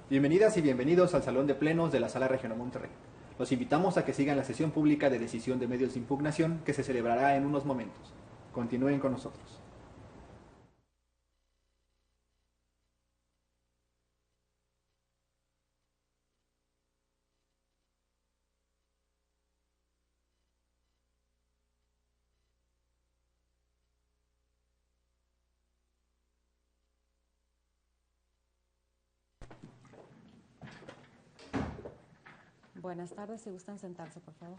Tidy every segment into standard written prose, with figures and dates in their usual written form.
Bienvenidas y bienvenidos al Salón de Plenos de la Sala Regional Monterrey. Los invitamos a que sigan la sesión pública de decisión de medios de impugnación que se celebrará en unos momentos. Continúen con nosotros. Buenas tardes, si gustan sentarse, por favor.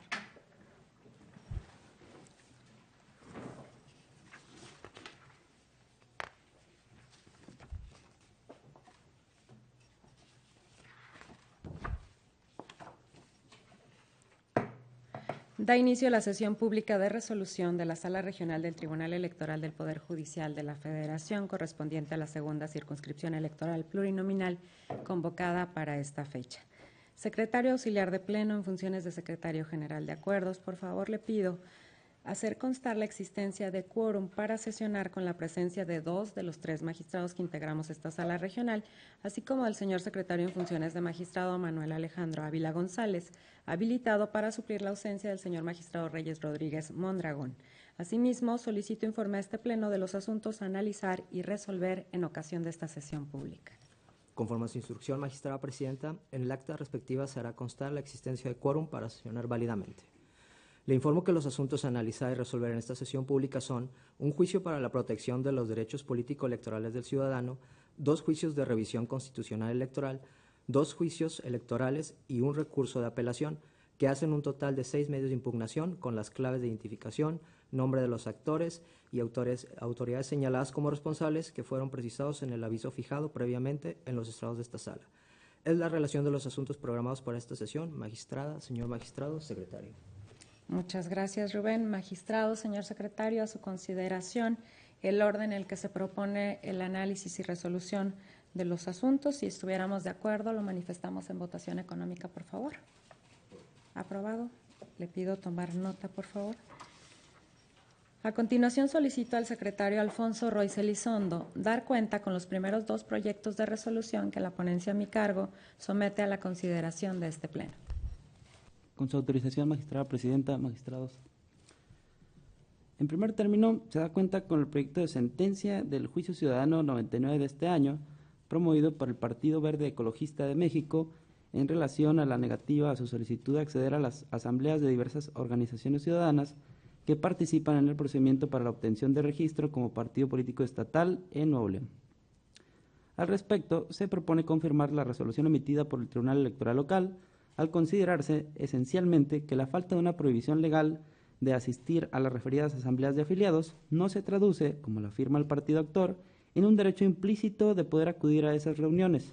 Da inicio a la sesión pública de resolución de la Sala Regional del Tribunal Electoral del Poder Judicial de la Federación correspondiente a la segunda circunscripción electoral plurinominal convocada para esta fecha. Secretario auxiliar de Pleno en funciones de Secretario General de Acuerdos, por favor le pido hacer constar la existencia de quórum para sesionar con la presencia de 2 de los 3 magistrados que integramos esta sala regional, así como del señor secretario en funciones de magistrado Manuel Alejandro Ávila González, habilitado para suplir la ausencia del señor magistrado Reyes Rodríguez Mondragón. Asimismo, solicito informe a este pleno de los asuntos a analizar y resolver en ocasión de esta sesión pública. Conforme a su instrucción, magistrada presidenta, en el acta respectiva se hará constar la existencia de quórum para sesionar válidamente. Le informo que los asuntos a analizar y resolver en esta sesión pública son un juicio para la protección de los derechos político-electorales del ciudadano, 2 juicios de revisión constitucional electoral, 2 juicios electorales y un recurso de apelación, que hacen un total de 6 medios de impugnación con las claves de identificación, nombre de los actores y autoridades señaladas como responsables que fueron precisados en el aviso fijado previamente en los estrados de esta sala. Es la relación de los asuntos programados para esta sesión. Magistrada, señor magistrado, secretario. Muchas gracias, Rubén. Magistrado, señor secretario, a su consideración el orden en el que se propone el análisis y resolución de los asuntos. Si estuviéramos de acuerdo, lo manifestamos en votación económica, por favor. Aprobado. Le pido tomar nota, por favor. A continuación, solicito al secretario Alfonso Royce Elizondo dar cuenta con los primeros 2 proyectos de resolución que la ponencia a mi cargo somete a la consideración de este pleno. Con su autorización, magistrada presidenta, magistrados. En primer término, se da cuenta con el proyecto de sentencia del Juicio Ciudadano 99 de este año, promovido por el Partido Verde Ecologista de México, en relación a la negativa a su solicitud de acceder a las asambleas de diversas organizaciones ciudadanas que participan en el procedimiento para la obtención de registro como partido político estatal en Nuevo León. Al respecto, se propone confirmar la resolución emitida por el Tribunal Electoral Local, al considerarse esencialmente que la falta de una prohibición legal de asistir a las referidas asambleas de afiliados no se traduce, como lo afirma el partido actor, en un derecho implícito de poder acudir a esas reuniones.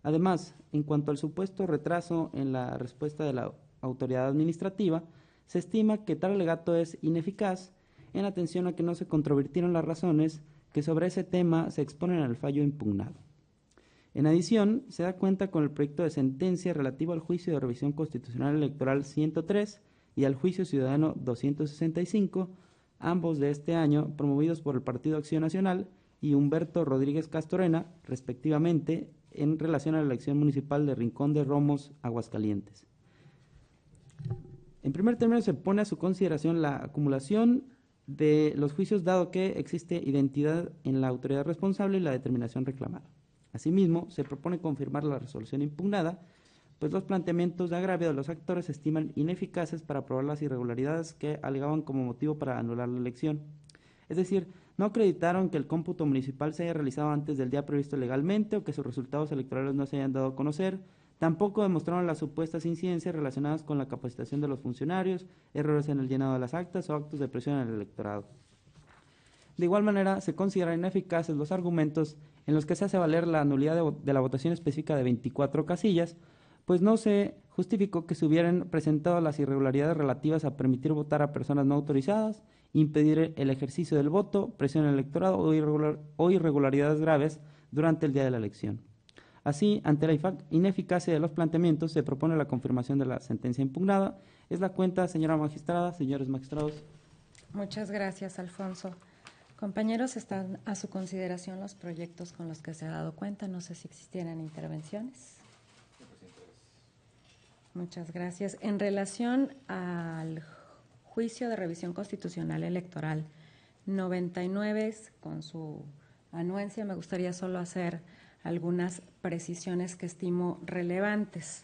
Además, en cuanto al supuesto retraso en la respuesta de la autoridad administrativa, se estima que tal alegato es ineficaz en atención a que no se controvirtieron las razones que sobre ese tema se exponen al fallo impugnado. En adición, se da cuenta con el proyecto de sentencia relativo al juicio de revisión constitucional electoral 103 y al juicio ciudadano 265, ambos de este año promovidos por el Partido Acción Nacional y Humberto Rodríguez Castorena, respectivamente, en relación a la elección municipal de Rincón de Romos, Aguascalientes. En primer término, se pone a su consideración la acumulación de los juicios, dado que existe identidad en la autoridad responsable y la determinación reclamada. Asimismo, se propone confirmar la resolución impugnada, pues los planteamientos de agravio de los actores se estiman ineficaces para probar las irregularidades que alegaban como motivo para anular la elección. Es decir, no acreditaron que el cómputo municipal se haya realizado antes del día previsto legalmente o que sus resultados electorales no se hayan dado a conocer. Tampoco demostraron las supuestas incidencias relacionadas con la capacitación de los funcionarios, errores en el llenado de las actas o actos de presión en el electorado. De igual manera, se consideran ineficaces los argumentos en los que se hace valer la nulidad de la votación específica de 24 casillas, pues no se justificó que se hubieran presentado las irregularidades relativas a permitir votar a personas no autorizadas, impedir el ejercicio del voto, presión en el electorado o irregularidades graves durante el día de la elección. Así, ante la ineficacia de los planteamientos, se propone la confirmación de la sentencia impugnada. Es la cuenta, señora magistrada, señores magistrados. Muchas gracias, Alfonso. Compañeros, están a su consideración los proyectos con los que se ha dado cuenta. No sé si existieran intervenciones. Muchas gracias. En relación al juicio de revisión constitucional electoral 99, con su anuencia, me gustaría solo hacer algunas precisiones que estimo relevantes.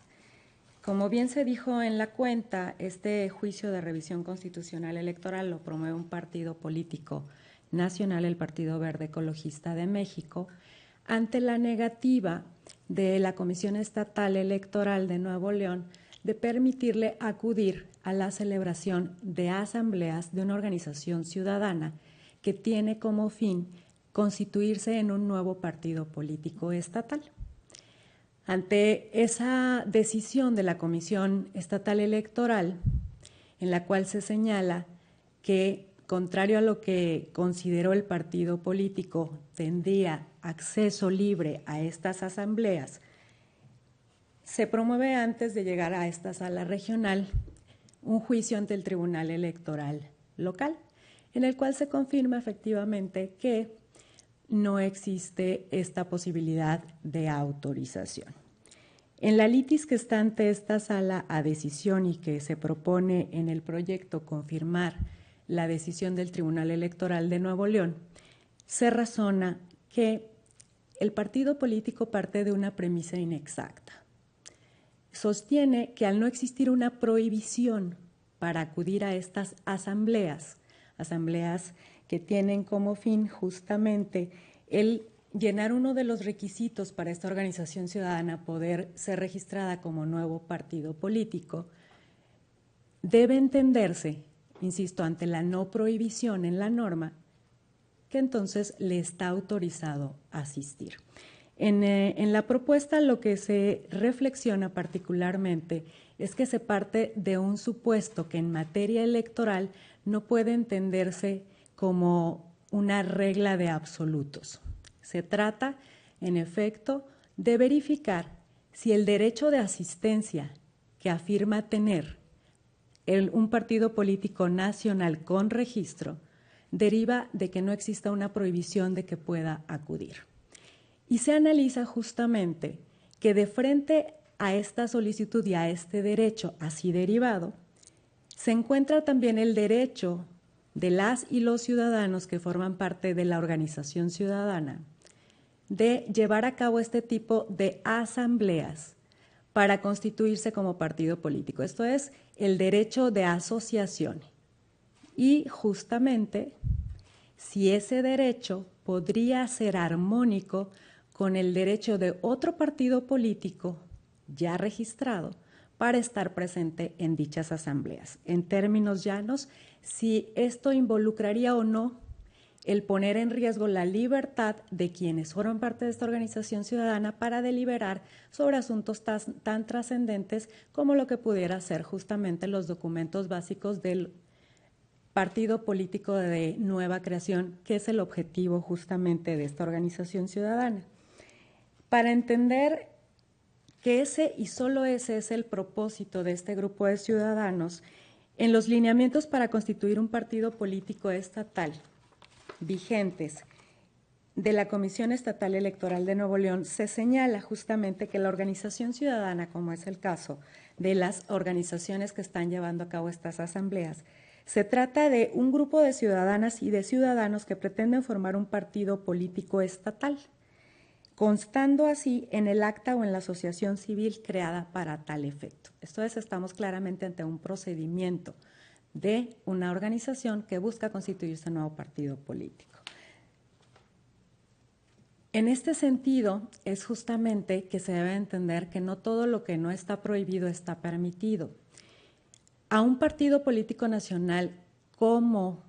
Como bien se dijo en la cuenta, este juicio de revisión constitucional electoral lo promueve un partido político nacional, el Partido Verde Ecologista de México, ante la negativa de la Comisión Estatal Electoral de Nuevo León de permitirle acudir a la celebración de asambleas de una organización ciudadana que tiene como fin constituirse en un nuevo partido político estatal. Ante esa decisión de la Comisión Estatal Electoral, en la cual se señala que, contrario a lo que consideró el partido político, tendría acceso libre a estas asambleas, se promueve antes de llegar a esta sala regional un juicio ante el Tribunal Electoral local, en el cual se confirma efectivamente que no existe esta posibilidad de autorización. En la litis que está ante esta sala a decisión y que se propone en el proyecto confirmar la decisión del Tribunal Electoral de Nuevo León, se razona que el partido político parte de una premisa inexacta. Sostiene que al no existir una prohibición para acudir a estas asambleas que tienen como fin justamente el llenar uno de los requisitos para esta organización ciudadana poder ser registrada como nuevo partido político, debe entenderse, insisto, ante la no prohibición en la norma, que entonces le está autorizado a asistir. En la propuesta lo que se reflexiona particularmente es que se parte de un supuesto que en materia electoral no puede entenderse como una regla de absolutos. Se trata, en efecto, de verificar si el derecho de asistencia que afirma tener un partido político nacional con registro deriva de que no exista una prohibición de que pueda acudir. Y se analiza justamente que de frente a esta solicitud y a este derecho así derivado, se encuentra también el derecho de las y los ciudadanos que forman parte de la organización ciudadana de llevar a cabo este tipo de asambleas para constituirse como partido político. Esto es el derecho de asociación. Y justamente si ese derecho podría ser armónico con el derecho de otro partido político ya registrado para estar presente en dichas asambleas. En términos llanos, si esto involucraría o no el poner en riesgo la libertad de quienes forman parte de esta organización ciudadana para deliberar sobre asuntos tan trascendentes como lo que pudiera ser justamente los documentos básicos del partido político de nueva creación, que es el objetivo justamente de esta organización ciudadana. Para entender que ese y solo ese es el propósito de este grupo de ciudadanos, en los lineamientos para constituir un partido político estatal vigentes de la Comisión Estatal Electoral de Nuevo León se señala justamente que la organización ciudadana, como es el caso de las organizaciones que están llevando a cabo estas asambleas, se trata de un grupo de ciudadanas y de ciudadanos que pretenden formar un partido político estatal, constando así en el acta o en la asociación civil creada para tal efecto. Entonces estamos claramente ante un procedimiento de una organización que busca constituirse un nuevo partido político. En este sentido, es justamente que se debe entender que no todo lo que no está prohibido está permitido. A un partido político nacional como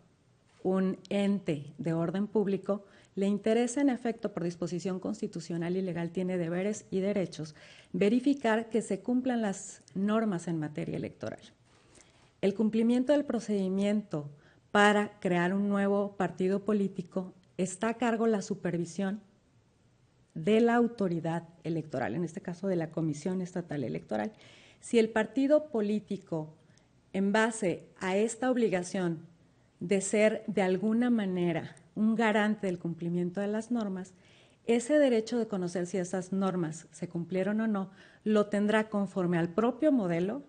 un ente de orden público le interesa, en efecto, por disposición constitucional y legal, tiene deberes y derechos, verificar que se cumplan las normas en materia electoral. El cumplimiento del procedimiento para crear un nuevo partido político está a cargo la supervisión de la autoridad electoral, en este caso de la Comisión Estatal Electoral. Si el partido político, en base a esta obligación de ser de alguna manera un garante del cumplimiento de las normas, ese derecho de conocer si esas normas se cumplieron o no, lo tendrá conforme al propio modelo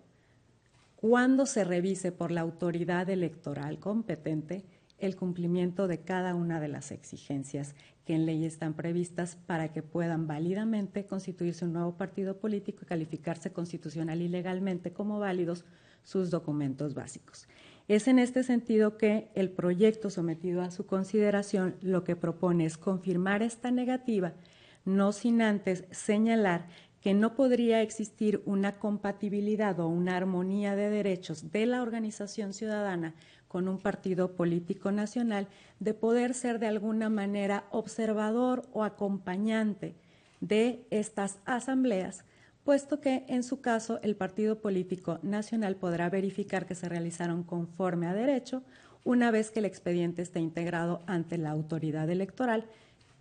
cuando se revise por la autoridad electoral competente el cumplimiento de cada una de las exigencias que en ley están previstas para que puedan válidamente constituirse un nuevo partido político y calificarse constitucional y legalmente como válidos sus documentos básicos. Es en este sentido que el proyecto sometido a su consideración lo que propone es confirmar esta negativa, no sin antes señalar que no podría existir una compatibilidad o una armonía de derechos de la organización ciudadana con un partido político nacional de poder ser de alguna manera observador o acompañante de estas asambleas, puesto que en su caso el partido político nacional podrá verificar que se realizaron conforme a derecho una vez que el expediente esté integrado ante la autoridad electoral,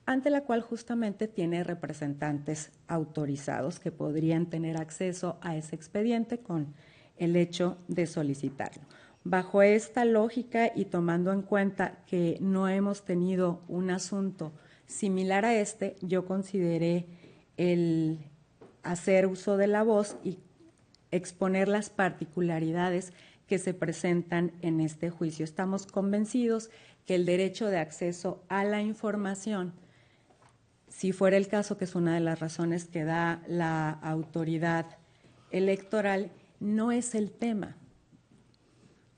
ante la cual justamente tiene representantes autorizados que podrían tener acceso a ese expediente con el hecho de solicitarlo. Bajo esta lógica y tomando en cuenta que no hemos tenido un asunto similar a este, yo consideré el hacer uso de la voz y exponer las particularidades que se presentan en este juicio. Estamos convencidos que el derecho de acceso a la información, si fuera el caso, que es una de las razones que da la autoridad electoral, no es el tema.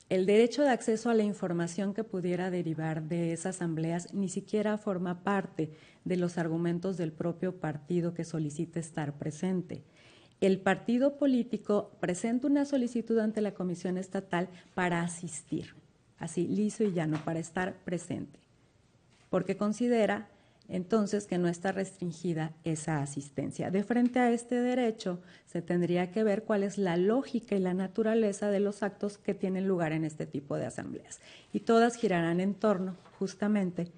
El derecho de acceso a la información que pudiera derivar de esas asambleas ni siquiera forma parte de los argumentos del propio partido que solicita estar presente. El partido político presenta una solicitud ante la Comisión Estatal para asistir, así liso y llano, para estar presente, porque considera entonces que no está restringida esa asistencia. De frente a este derecho se tendría que ver cuál es la lógica y la naturaleza de los actos que tienen lugar en este tipo de asambleas. Y todas girarán en torno justamente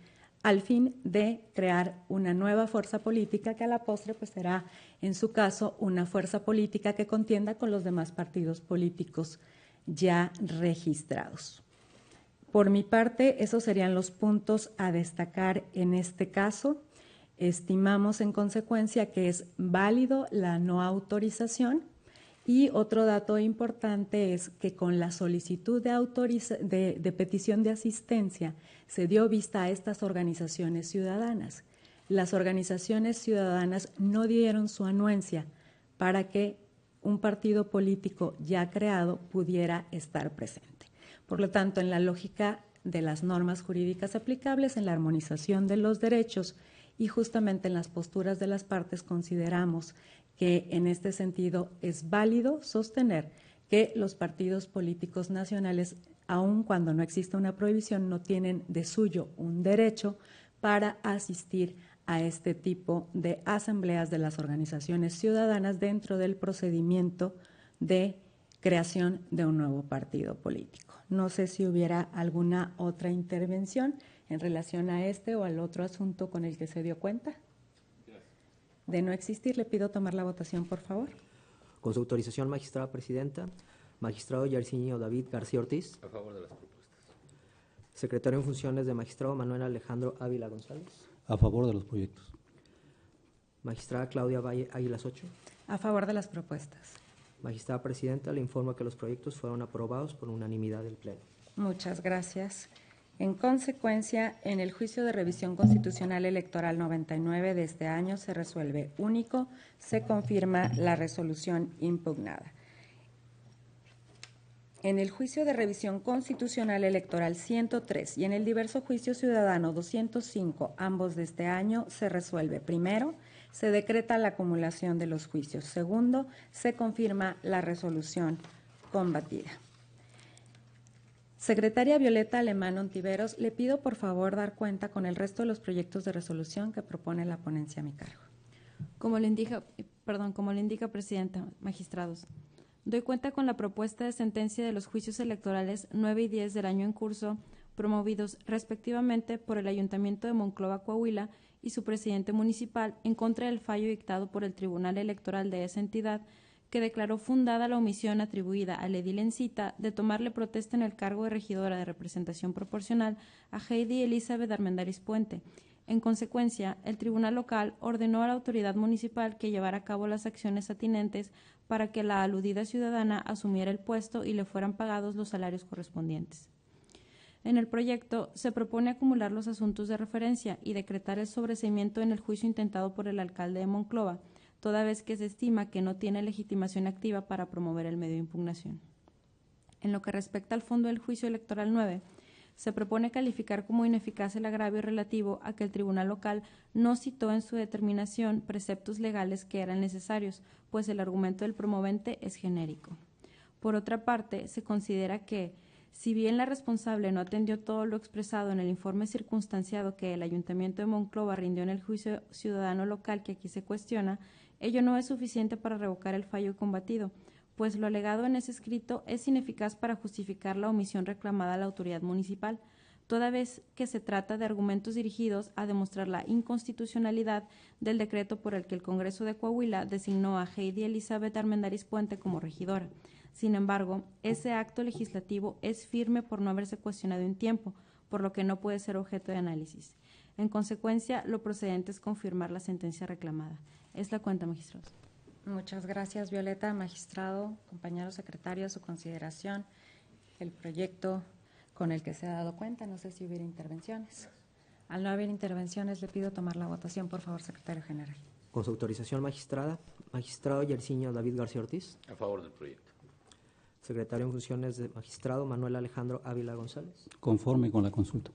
al fin de crear una nueva fuerza política que a la postre pues será en su caso una fuerza política que contienda con los demás partidos políticos ya registrados. Por mi parte, esos serían los puntos a destacar en este caso. Estimamos en consecuencia que es válido la no autorización y otro dato importante es que con la solicitud de petición de asistencia se dio vista a estas organizaciones ciudadanas. Las organizaciones ciudadanas no dieron su anuencia para que un partido político ya creado pudiera estar presente. Por lo tanto, en la lógica de las normas jurídicas aplicables, en la armonización de los derechos y justamente en las posturas de las partes, consideramos que en este sentido es válido sostener que los partidos políticos nacionales, aun cuando no exista una prohibición, no tienen de suyo un derecho para asistir a este tipo de asambleas de las organizaciones ciudadanas dentro del procedimiento de creación de un nuevo partido político. No sé si hubiera alguna otra intervención en relación a este o al otro asunto con el que se dio cuenta. De no existir, le pido tomar la votación, por favor. Con su autorización, magistrada presidenta, magistrado Yarcinio David García Ortiz. A favor de las propuestas. Secretario en funciones de magistrado Manuel Alejandro Ávila González. A favor de los proyectos. Magistrada Claudia Valle Águilas 8. A favor de las propuestas. Magistrada presidenta, le informo que los proyectos fueron aprobados por unanimidad del Pleno. Muchas gracias. En consecuencia, en el juicio de revisión constitucional electoral 99 de este año se resuelve único, se confirma la resolución impugnada. En el juicio de revisión constitucional electoral 103 y en el diverso juicio ciudadano 205, ambos de este año, se resuelve. Primero, se decreta la acumulación de los juicios. Segundo, se confirma la resolución combatida. Secretaria Violeta Alemán Ontiveros, le pido por favor dar cuenta con el resto de los proyectos de resolución que propone la ponencia a mi cargo. Como le indica, Presidenta, magistrados, doy cuenta con la propuesta de sentencia de los juicios electorales 9 y 10 del año en curso, promovidos respectivamente por el Ayuntamiento de Monclova, Coahuila, y su presidente municipal, en contra del fallo dictado por el Tribunal Electoral de esa entidad, que declaró fundada la omisión atribuida al edil en cita de tomarle protesta en el cargo de regidora de representación proporcional a Heidi Elizabeth Armendáriz Puente. En consecuencia, el tribunal local ordenó a la autoridad municipal que llevara a cabo las acciones atinentes para que la aludida ciudadana asumiera el puesto y le fueran pagados los salarios correspondientes. En el proyecto se propone acumular los asuntos de referencia y decretar el sobreseimiento en el juicio intentado por el alcalde de Monclova, toda vez que se estima que no tiene legitimación activa para promover el medio de impugnación. En lo que respecta al fondo del juicio electoral 9, se propone calificar como ineficaz el agravio relativo a que el tribunal local no citó en su determinación preceptos legales que eran necesarios, pues el argumento del promovente es genérico. Por otra parte, se considera que, si bien la responsable no atendió todo lo expresado en el informe circunstanciado que el Ayuntamiento de Monclova rindió en el juicio ciudadano local que aquí se cuestiona, ello no es suficiente para revocar el fallo combatido, pues lo alegado en ese escrito es ineficaz para justificar la omisión reclamada a la autoridad municipal, toda vez que se trata de argumentos dirigidos a demostrar la inconstitucionalidad del decreto por el que el Congreso de Coahuila designó a Heidi Elizabeth Armendáriz Puente como regidora. Sin embargo, ese acto legislativo es firme por no haberse cuestionado en tiempo, por lo que no puede ser objeto de análisis. En consecuencia, lo procedente es confirmar la sentencia reclamada. Es la cuenta, magistrados. Muchas gracias, Violeta. Magistrado, compañero secretario, a su consideración el proyecto con el que se ha dado cuenta. No sé si hubiera intervenciones. Al no haber intervenciones, le pido tomar la votación, por favor, secretario general. Con su autorización, magistrada. Magistrado Yersinio David García Ortiz. A favor del proyecto. Secretario en funciones de magistrado Manuel Alejandro Ávila González. Conforme con la consulta.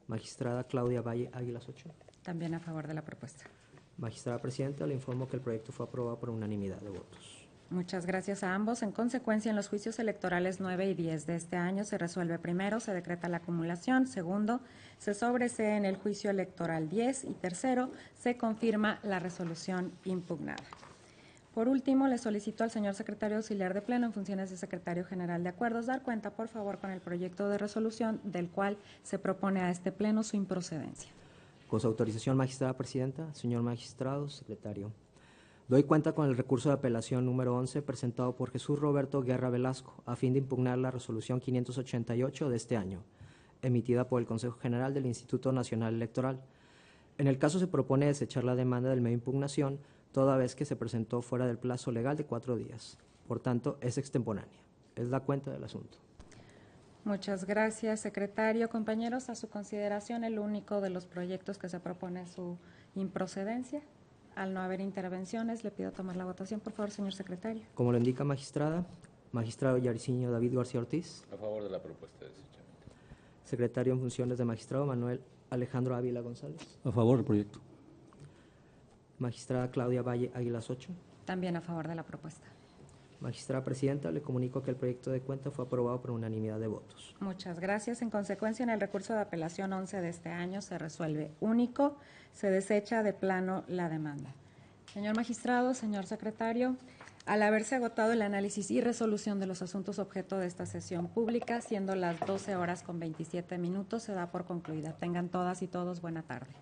Magistrada Claudia Valle Águilas 8. También a favor de la propuesta. Magistrada presidenta, le informo que el proyecto fue aprobado por unanimidad de votos. Muchas gracias a ambos. En consecuencia, en los juicios electorales 9 y 10 de este año se resuelve primero, se decreta la acumulación, segundo, se sobresee en el juicio electoral 10 y tercero, se confirma la resolución impugnada. Por último, le solicito al señor secretario auxiliar de Pleno en funciones de secretario general de Acuerdos dar cuenta, por favor, con el proyecto de resolución del cual se propone a este Pleno su improcedencia. Con su autorización, magistrada presidenta, señor magistrado, secretario. Doy cuenta con el recurso de apelación número 11 presentado por Jesús Roberto Guerra Velasco a fin de impugnar la resolución 588 de este año, emitida por el Consejo General del Instituto Nacional Electoral. En el caso se propone desechar la demanda del medio de impugnación toda vez que se presentó fuera del plazo legal de 4 días. Por tanto, es extemporánea. Es la cuenta del asunto. Muchas gracias, secretario. Compañeros, a su consideración el único de los proyectos que se propone su improcedencia. Al no haber intervenciones, le pido tomar la votación, por favor, señor secretario. Como lo indica magistrada, magistrado Yersinio David García Ortiz. A favor de la propuesta de desechamiento. Secretario en funciones de magistrado Manuel Alejandro Ávila González. A favor del proyecto. Magistrada Claudia Valle Águilas 8. También a favor de la propuesta. Magistrada presidenta, le comunico que el proyecto de cuenta fue aprobado por unanimidad de votos. Muchas gracias. En consecuencia, en el recurso de apelación 11 de este año se resuelve único, se desecha de plano la demanda. Señor magistrado, señor secretario, al haberse agotado el análisis y resolución de los asuntos objeto de esta sesión pública, siendo las 12 horas con 27 minutos, se da por concluida. Tengan todas y todos buena tarde.